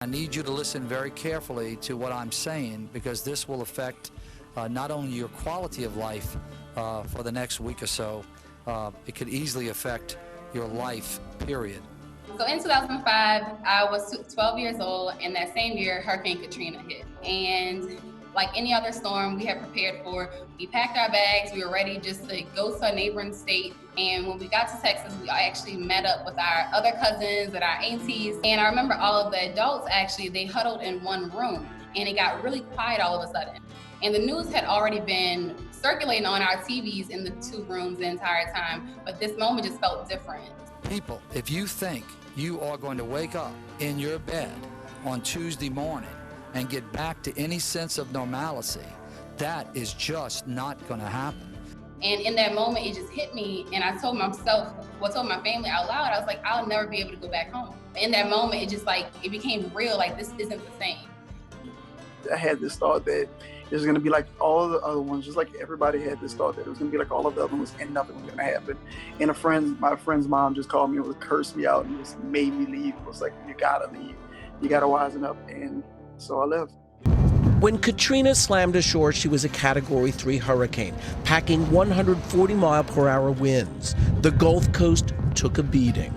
I need you to listen very carefully to what I'm saying, because this will affect not only your quality of life for the next week or so, it could easily affect your life, period. So in 2005, I was 12 years old, and that same year, Hurricane Katrina hit. And like any other storm we had prepared for, we packed our bags, we were ready just to go to a neighboring state. And when we got to Texas, we actually met up with our other cousins and our aunties. And I remember all of the adults, actually, they huddled in one room, and it got really quiet all of a sudden. And the news had already been circulating on our TVs in the two rooms the entire time, but this moment just felt different. People, if you think you are going to wake up in your bed on Tuesday morning and get back to any sense of normalcy, that is just not going to happen. And in that moment, it just hit me, and I told myself, told my family out loud, I was like, I'll never be able to go back home. In that moment, it just it became real, like this isn't the same. I had this thought that it was gonna be like all the other ones, just like everybody had this thought that it was gonna be like all of the other ones and nothing was gonna happen. And my friend's mom just called me and was cursed me out and just made me leave. It was like, you gotta leave, you gotta wisen up. And so I left. When Katrina slammed ashore, she was a Category 3 hurricane, packing 140-mile-per-hour winds. The Gulf Coast took a beating.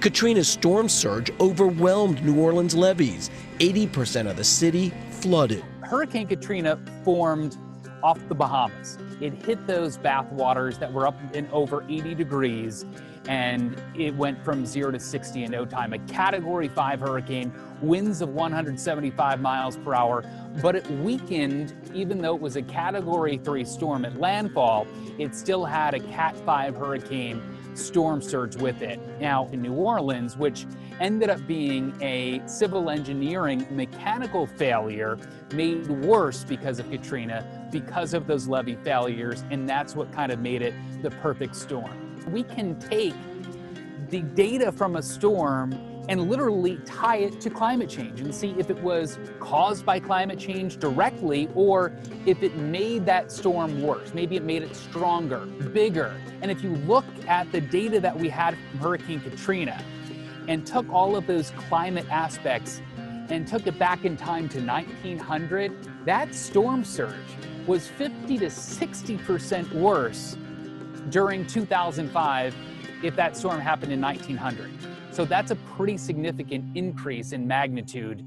Katrina's storm surge overwhelmed New Orleans levees. 80% of the city flooded. Hurricane Katrina formed off the Bahamas. It hit those bathwaters that were up in over 80 degrees, and it went from 0 to 60 in no time. A Category 5 hurricane, winds of 175 miles per hour, but it weakened. Even though it was a Category 3 storm at landfall, it still had a Cat 5 hurricane storm surge with it. Now, in New Orleans, which ended up being a civil engineering mechanical failure, made worse because of Katrina, because of those levee failures, and that's what kind of made it the perfect storm. We can take the data from a storm and literally tie it to climate change and see if it was caused by climate change directly, or if it made that storm worse. Maybe it made it stronger, bigger. And if you look at the data that we had from Hurricane Katrina and took all of those climate aspects and took it back in time to 1900, that storm surge was 50 to 60% worse during 2005 if that storm happened in 1900. So that's a pretty significant increase in magnitude,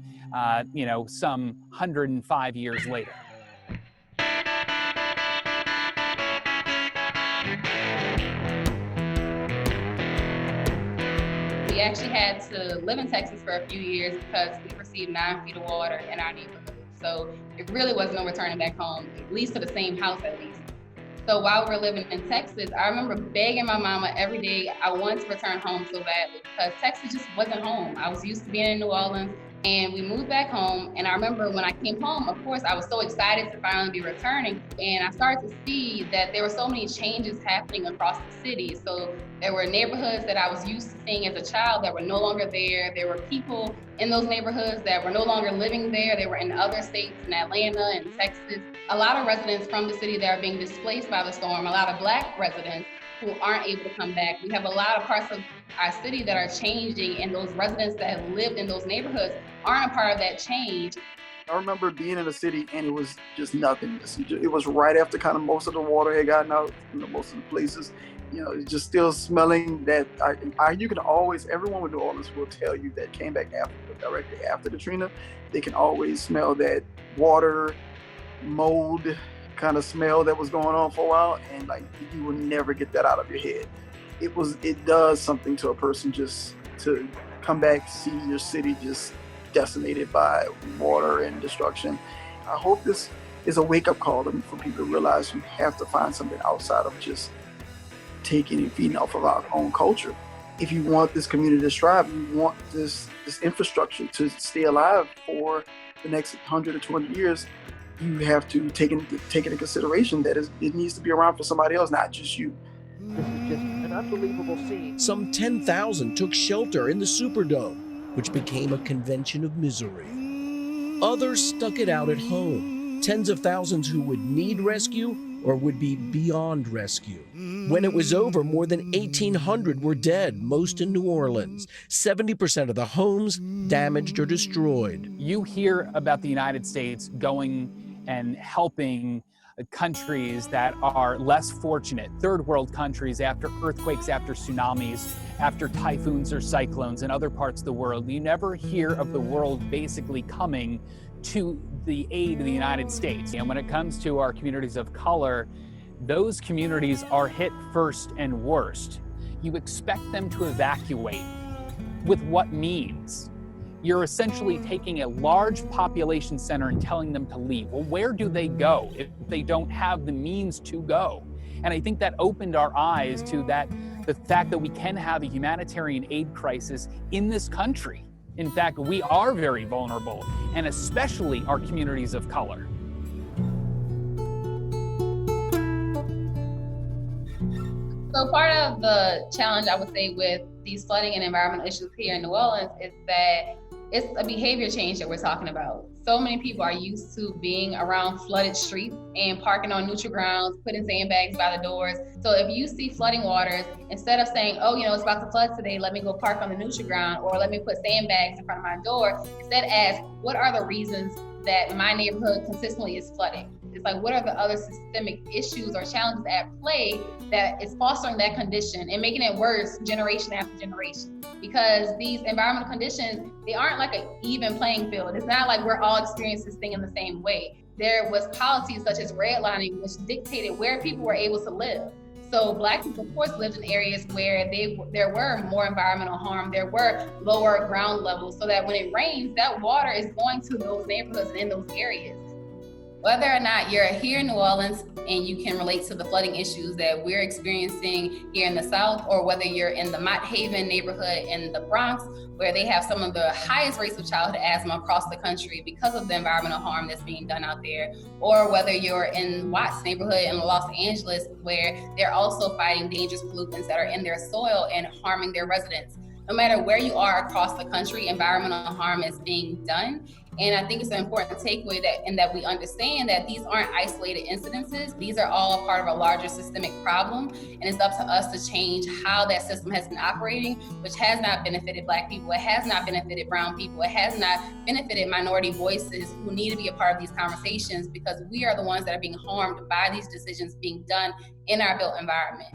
some 105 years later. We actually had to live in Texas for a few years because we received 9 feet of water in our neighborhood. So it really was no returning back home, at least to the same house at least. So while we were living in Texas, I remember begging my mama every day. I wanted to return home so badly because Texas just wasn't home. I was used to being in New Orleans, and we moved back home. And I remember when I came home, of course, I was so excited to finally be returning. And I started to see that there were so many changes happening across the city. So there were neighborhoods that I was used to seeing as a child that were no longer there. There were people in those neighborhoods that were no longer living there. They were in other states, in Atlanta and Texas. A lot of residents from the city that are being displaced by the storm, a lot of Black residents who aren't able to come back. We have a lot of parts of our city that are changing, and those residents that have lived in those neighborhoods aren't a part of that change. I remember being in the city and it was just nothing. It was right after kind of most of the water had gotten out, most of the places. It's just still smelling that. You can always, everyone with New Orleans will tell you that came back directly after Katrina, they can always smell that water, mold kind of smell that was going on for a while, and you will never get that out of your head. It does something to a person just to come back, see your city just decimated by water and destruction. I hope this is a wake-up call for people to realize you have to find something outside of just taking and feeding off of our own culture. If you want this community to thrive, you want this infrastructure to stay alive for the next 100 or 200 years, you have to take into consideration that it needs to be around for somebody else, not just you. This is just an unbelievable scene. Some 10,000 took shelter in the Superdome, which became a convention of misery. Others stuck it out at home. Tens of thousands who would need rescue or would be beyond rescue. When it was over, more than 1,800 were dead, most in New Orleans. 70% of the homes damaged or destroyed. You hear about the United States going and helping countries that are less fortunate, third world countries, after earthquakes, after tsunamis, after typhoons or cyclones in other parts of the world. You never hear of the world basically coming to the aid of the United States. And when it comes to our communities of color, those communities are hit first and worst. You expect them to evacuate with what means? You're essentially taking a large population center and telling them to leave. Well, where do they go if they don't have the means to go? And I think that opened our eyes to the fact that we can have a humanitarian aid crisis in this country. In fact, we are very vulnerable, and especially our communities of color. So part of the challenge, I would say, with these flooding and environmental issues here in New Orleans is that it's a behavior change that we're talking about. So many people are used to being around flooded streets and parking on neutral grounds, putting sandbags by the doors. So if you see flooding waters, instead of saying, oh, it's about to flood today, let me go park on the neutral ground, or let me put sandbags in front of my door, instead ask, what are the reasons that my neighborhood consistently is flooding? It's like, what are the other systemic issues or challenges at play that is fostering that condition and making it worse generation after generation? Because these environmental conditions, they aren't like an even playing field. It's not like we're all experiencing this thing in the same way. There was policies such as redlining, which dictated where people were able to live. So Black people, of course, lived in areas where there were more environmental harm, there were lower ground levels, so that when it rains, that water is going to those neighborhoods and in those areas. Whether or not you're here in New Orleans and you can relate to the flooding issues that we're experiencing here in the South, or whether you're in the Mott Haven neighborhood in the Bronx, where they have some of the highest rates of childhood asthma across the country because of the environmental harm that's being done out there, or whether you're in Watts neighborhood in Los Angeles, where they're also fighting dangerous pollutants that are in their soil and harming their residents. No matter where you are across the country, environmental harm is being done. And I think it's an important takeaway that we understand that these aren't isolated incidences. These are all part of a larger systemic problem. And it's up to us to change how that system has been operating, which has not benefited Black people. It has not benefited brown people. It has not benefited minority voices who need to be a part of these conversations, because we are the ones that are being harmed by these decisions being done in our built environment.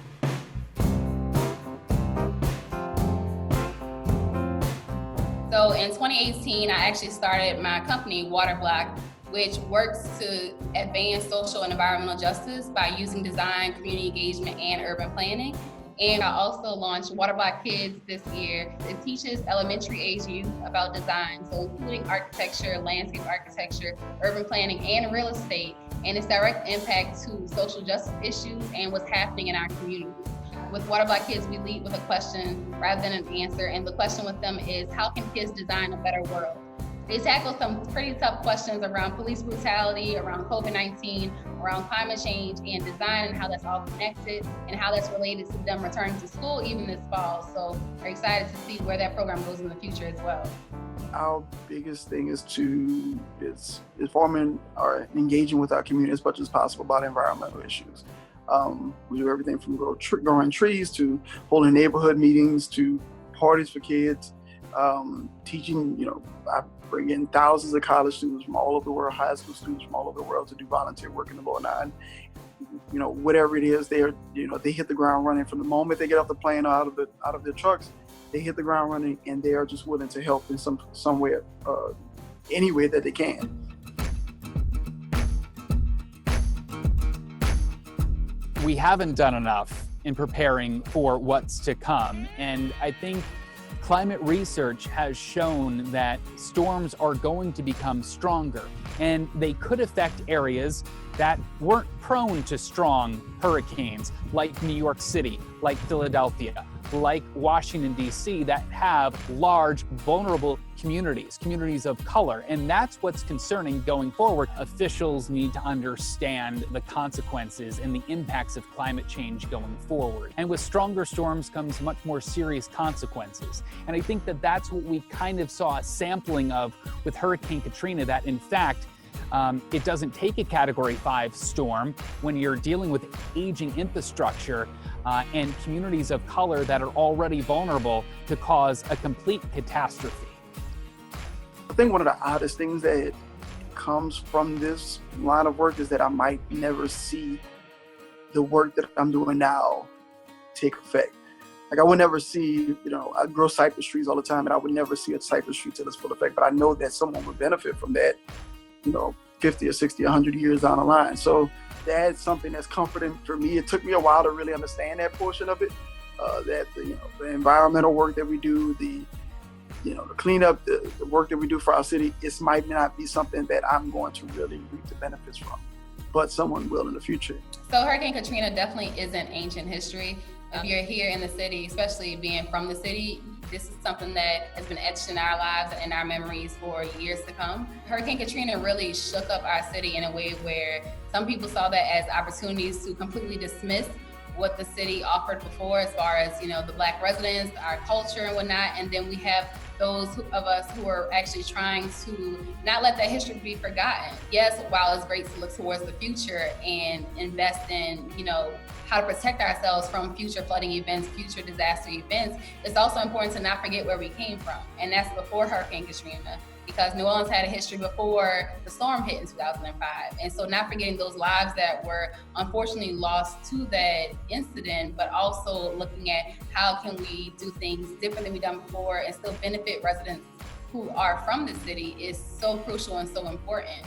So in 2018, I actually started my company, WaterBlock, which works to advance social and environmental justice by using design, community engagement, and urban planning. And I also launched WaterBlock Kids this year. It teaches elementary age youth about design, so including architecture, landscape architecture, urban planning, and real estate, and its direct impact to social justice issues and what's happening in our communities. With WaterBlock Kids, we lead with a question rather than an answer, and the question with them is, how can kids design a better world? They tackle some pretty tough questions around police brutality, around COVID-19, around climate change and design, and how that's all connected, and how that's related to them returning to school even this fall. So we're excited to see where that program goes in the future as well. Our biggest thing is informing or engaging with our community as much as possible about environmental issues. We do everything from growing trees to holding neighborhood meetings to parties for kids, teaching, I bring in thousands of college students from all over the world, high school students from all over the world to do volunteer work in the lower nine. Whatever it is, they hit the ground running from the moment they get off the plane or out of their trucks. They hit the ground running, and they are just willing to help in some way, any way that they can. We haven't done enough in preparing for what's to come. And I think climate research has shown that storms are going to become stronger, and they could affect areas that weren't prone to strong hurricanes, like New York City, like Philadelphia, like Washington, D.C., that have large, vulnerable communities of color. And that's what's concerning going forward. Officials need to understand the consequences and the impacts of climate change going forward. And with stronger storms comes much more serious consequences. And I think that that's what we kind of saw a sampling of with Hurricane Katrina, that in fact, It doesn't take a Category 5 storm when you're dealing with aging infrastructure and communities of color that are already vulnerable to cause a complete catastrophe. I think one of the oddest things that comes from this line of work is that I might never see the work that I'm doing now take effect. Like I would never see, I grow cypress trees all the time, and I would never see a cypress tree to its full effect, but I know that someone would benefit from that, 50 or 60, 100 years down the line. So that's something that's comforting for me. It took me a while to really understand that portion of it, that the environmental work that we do, the cleanup, the work that we do for our city, it might not be something that I'm going to really reap the benefits from, but someone will in the future. So Hurricane Katrina definitely isn't ancient history. If you're here in the city, especially being from the city, this is something that has been etched in our lives and our memories for years to come. Hurricane Katrina really shook up our city in a way where some people saw that as opportunities to completely dismiss what the city offered before as far as, the Black residents, our culture and whatnot. And then we have those of us who are actually trying to not let that history be forgotten. Yes, while it's great to look towards the future and invest in, how to protect ourselves from future flooding events, future disaster events, it's also important to not forget where we came from. And that's before Hurricane Katrina, because New Orleans had a history before the storm hit in 2005. And so not forgetting those lives that were unfortunately lost to that incident, but also looking at how can we do things different than we've done before and still benefit residents who are from the city is so crucial and so important.